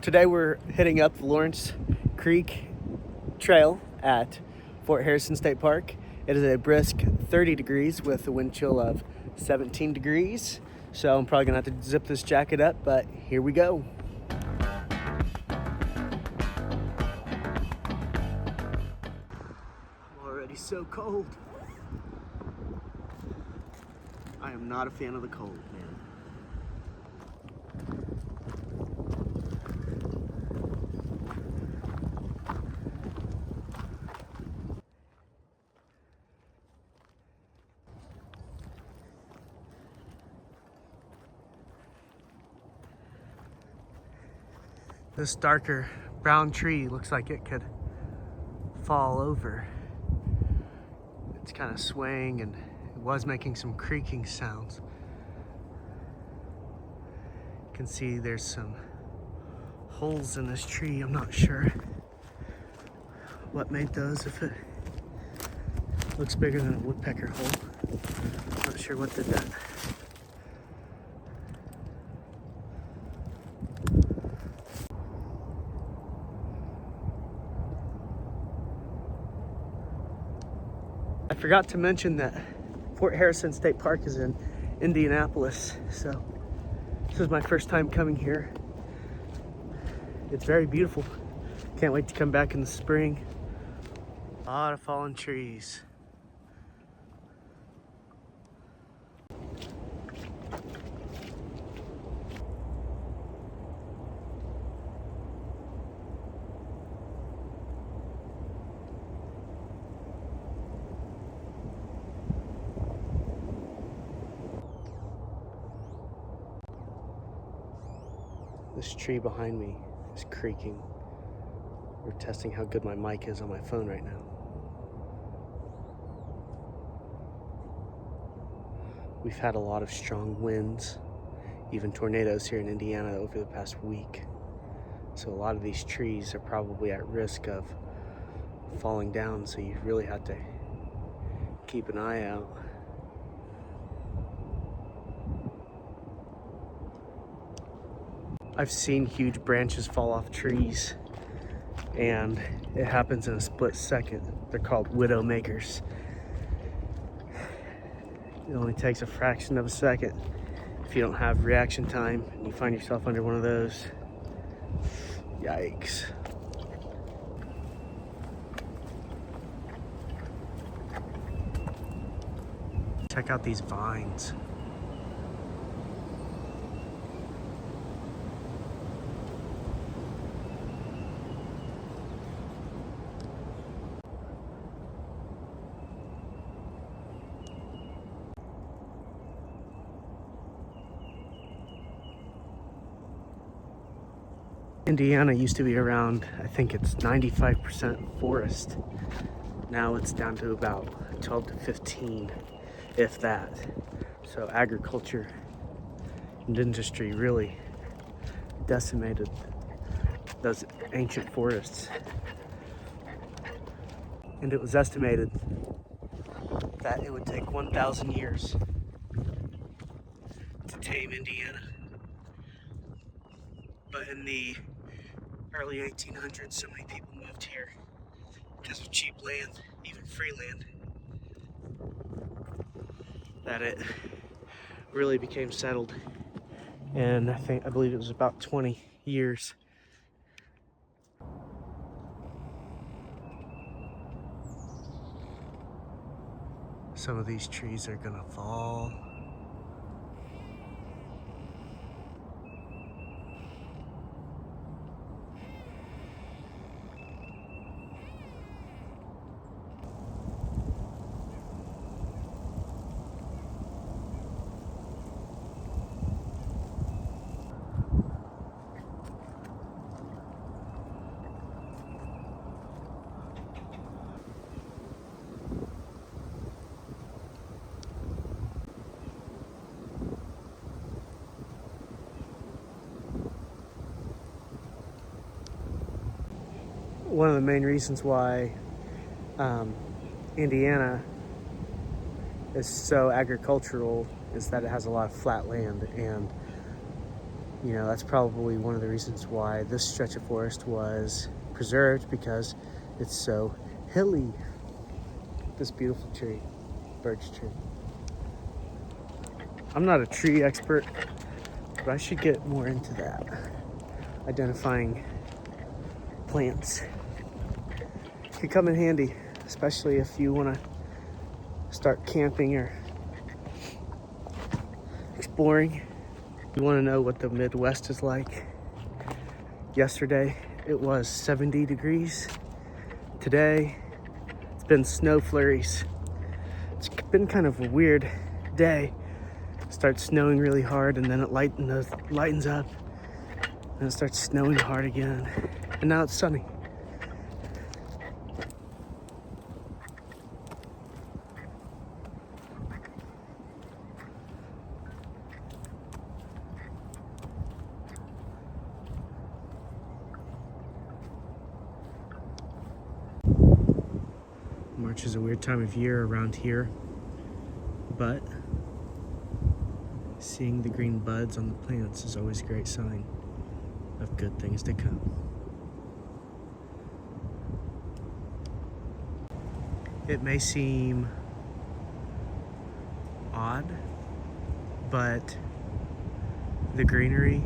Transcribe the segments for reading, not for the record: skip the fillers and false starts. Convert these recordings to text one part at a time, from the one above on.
Today we're hitting up the Lawrence Creek Trail at Fort Harrison State Park. It is a brisk 30 degrees with a wind chill of 17 degrees. So I'm probably gonna have to zip this jacket up, but here we go. I'm already so cold. I am not a fan of the cold, man. This darker brown tree looks like it could fall over. It's kind of swaying and it was making some creaking sounds. You can see there's some holes in this tree. I'm not sure what made those. If it looks bigger than a woodpecker hole, not sure what did that. I forgot to mention that Fort Harrison State Park is in Indianapolis, so this is my first time coming here. It's very beautiful. Can't wait to come back in the spring. A lot of fallen trees. This tree behind me is creaking. We're testing how good my mic is on my phone right now. We've had a lot of strong winds, even tornadoes here in Indiana over the past week. So a lot of these trees are probably at risk of falling down, so you really have to keep an eye out. I've seen huge branches fall off trees, and it happens in a split second. They're called widow makers. It only takes a fraction of a second. If you don't have reaction time and you find yourself under one of those, yikes. Check out these vines. Indiana used to be around, I think it's 95% forest. Now it's down to about 12 to 15, if that. So agriculture and industry really decimated those ancient forests. And it was estimated that it would take 1,000 years to tame Indiana. But in the early 1800s, so many people moved here because of cheap land, even free land, that it really became settled. And I believe it was about 20 years. Some of these trees are gonna fall. One of the main reasons why Indiana is so agricultural is that it has a lot of flat land, and You know, that's probably one of the reasons why this stretch of forest was preserved, because it's so hilly. This beautiful tree, birch tree. I'm not a tree expert, but I should get more into that. Identifying plants could come in handy, especially if you want to start camping or exploring. You want to know what the Midwest is like. Yesterday, it was 70 degrees. Today, it's been snow flurries. It's been kind of a weird day. It starts snowing really hard, and then it lightens up, and it starts snowing hard again. And now it's sunny. March is a weird time of year around here, but seeing the green buds on the plants is always a great sign of good things to come. It may seem odd, but the greenery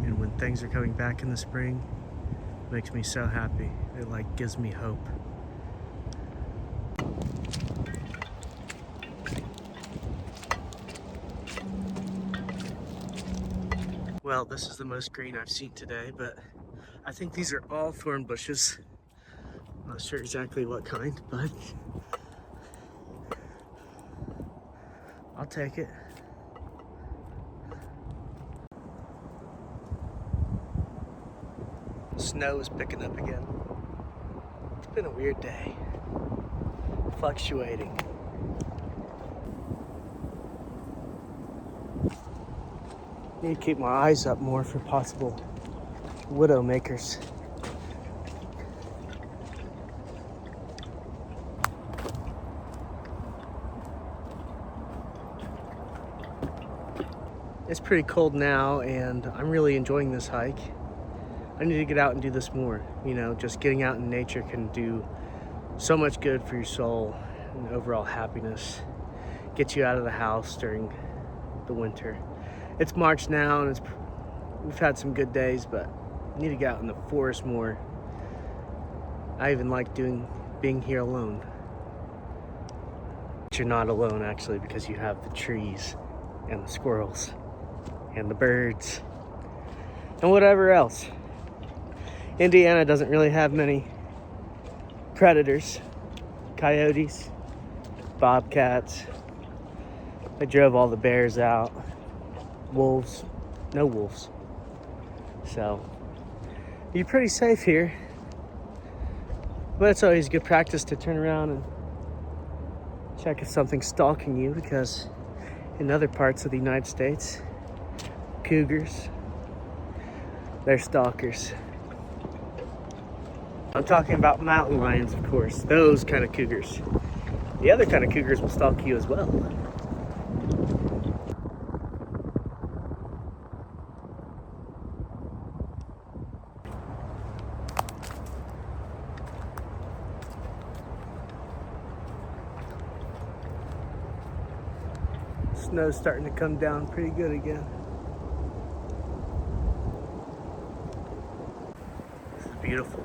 and when things are coming back in the spring makes me so happy. It like gives me hope. Well, this is the most green I've seen today, but I think these are all thorn bushes. I'm not sure exactly what kind, but I'll take it. Snow is picking up again. It's been a weird day. Fluctuating. Need to keep my eyes up more for possible widow makers. It's pretty cold now, and I'm really enjoying this hike. I need to get out and do this more. You know, just getting out in nature can do so much good for your soul and overall happiness. Get you out of the house during the winter. It's March now, and we've had some good days, but I need to get out in the forest more. I even like being here alone. But you're not alone, actually, because you have the trees and the squirrels and the birds and whatever else. Indiana doesn't really have many predators. Coyotes, bobcats. They drove all the bears out. Wolves, no wolves. So you're pretty safe here, but it's always good practice to turn around and check if something's stalking you, because in other parts of the United States, cougars, they're stalkers. I'm talking about mountain lions, of course, those kind of cougars. The other kind of cougars will stalk you as well. Snow's starting to come down pretty good again. This is beautiful.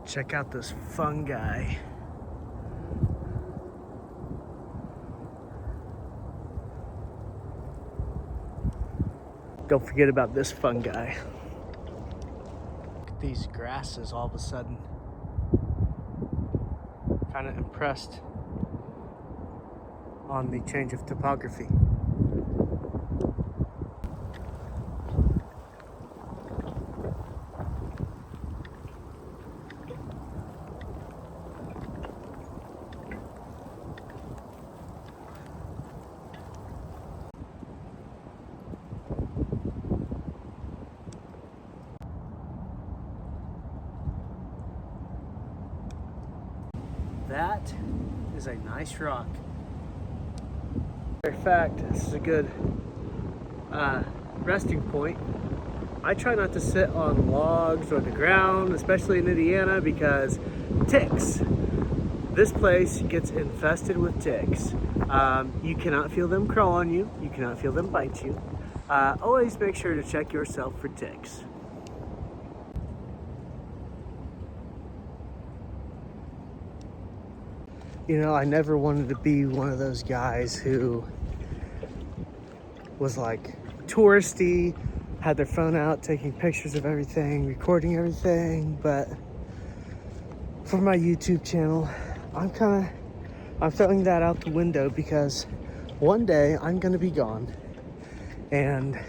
Check out this fungi. Don't forget about this fungi. Look at these grasses all of a sudden. Kind of impressed on the change of topography. That is a nice rock. In fact, this is a good resting point. I try not to sit on logs or the ground, especially in Indiana, because ticks. This place gets infested with ticks. You cannot feel them crawl on you. You cannot feel them bite you. Always make sure to check yourself for ticks. You know, I never wanted to be one of those guys who was like touristy, had their phone out, taking pictures of everything, recording everything, but for my YouTube channel, I'm throwing that out the window because one day I'm gonna be gone and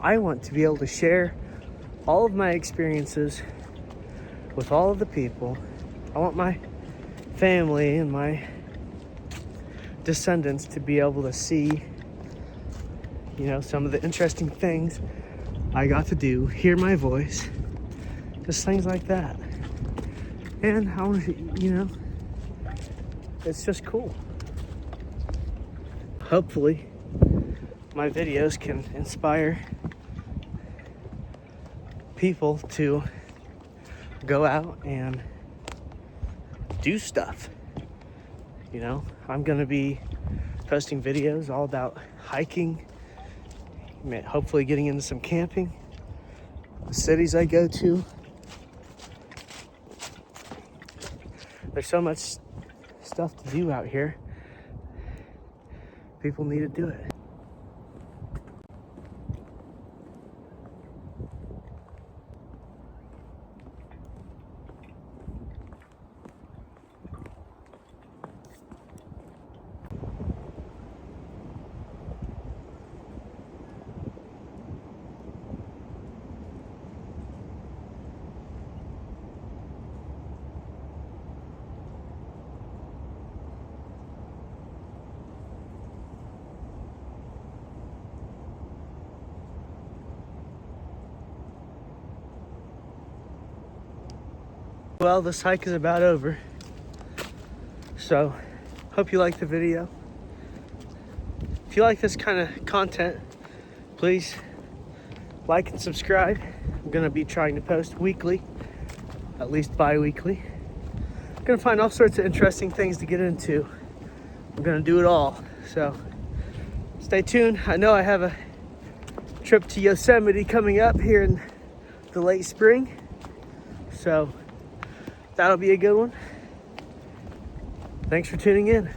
I want to be able to share all of my experiences with all of the people. I want my family and my descendants to be able to see, you know, some of the interesting things I got to do, hear my voice, just things like that. And I want to, you know, it's just cool. Hopefully, my videos can inspire people to go out and do stuff. You know, I'm gonna be posting videos all about hiking, hopefully getting into some camping, the cities I go to. There's so much stuff to do out here. People need to do it. Well, this hike is about over. So, hope you liked the video. If you like this kind of content, please like and subscribe. I'm gonna be trying to post weekly, at least bi-weekly. I'm gonna find all sorts of interesting things to get into. I'm gonna do it all. So, stay tuned. I know I have a trip to Yosemite coming up here in the late spring. So, that'll be a good one. Thanks for tuning in.